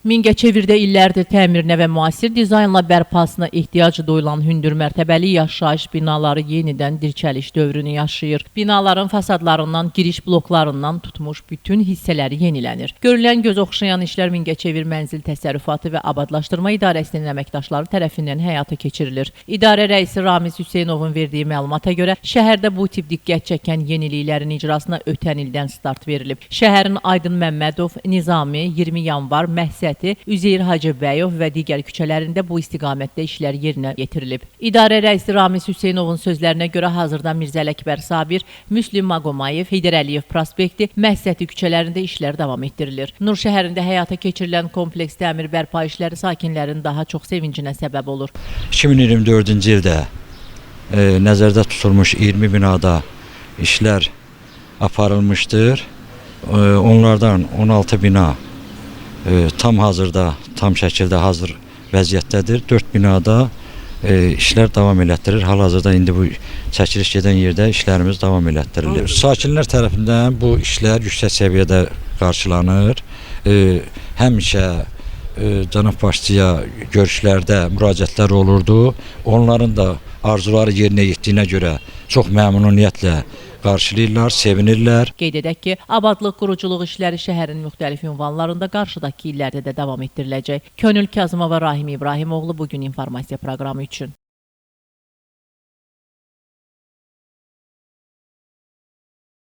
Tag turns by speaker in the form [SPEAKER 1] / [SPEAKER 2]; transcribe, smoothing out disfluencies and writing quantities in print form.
[SPEAKER 1] Mingəçevirdə illərdir təmirinə və müasir dizaynla bərpasına ehtiyacı duyulan hündür mərtəbəli yaşayış binaları yenidən dirçəliş dövrünü yaşayır. Binaların fasadlarından, giriş bloklarından tutmuş bütün hissələri yenilənir. Görülən göz oxşayan işlər Mingəçevir Mənzil Təsərrüfatı və Abadlaşdırma İdarəsinin əməkdaşları tərəfindən həyata keçirilir. İdarə rəisi Ramiz Hüseynovun verdiyi məlumata görə, şəhərdə bu tip diqqət çəkən yeniliklərin icrasına ötən ildən start verilib. Şəhərin Aydın Məmmədov, Nizami, 20 yanvar, Məhsəd, Üzeyir Hacıbəyov və digər küçələrində bu istiqamətdə işlər yerinə yetirilib. İdarə rəisi Ramiz Hüseynovun sözlərinə görə hazırda Mirzəli Əkbər Sabir, Müslüm Magomayev, Heydər Əliyev prospekti, Məhsəti küçələrində işlər davam etdirilir. Nur şəhərində həyata keçirilən kompleks təmir bərpa işləri sakinlərin daha çox sevincinə səbəb olur.
[SPEAKER 2] 2024-cü ildə nəzərdə tutulmuş 20 binada işlər aparılmışdır. Onlardan 16 bina tam hazırda, tam şəkildə hazır vəziyyətdədir. 4 binada işlər davam elətdirir. Hal-hazırda indi bu çəkiliş gedən yerdə işlərimiz davam elətdirilir. Sakinlər tərəfindən bu işlər yüksək səviyyədə qarşılanır. Həmişə cənab başçıya görüşlərdə müraciətlər olurdu. Onların da arzuları yerinə yetdiyinə görə çox məmnuniyyətlə qarşılayırlar, sevinirlər.
[SPEAKER 1] Qeyd edək ki, abadlıq quruculuq işləri şəhərin müxtəlif ünvanlarında qarşıdakı illərdə də davam etdiriləcək. Könül Kazımova, Rahim İbrahimoğlu bugün informasiya proqramı üçün.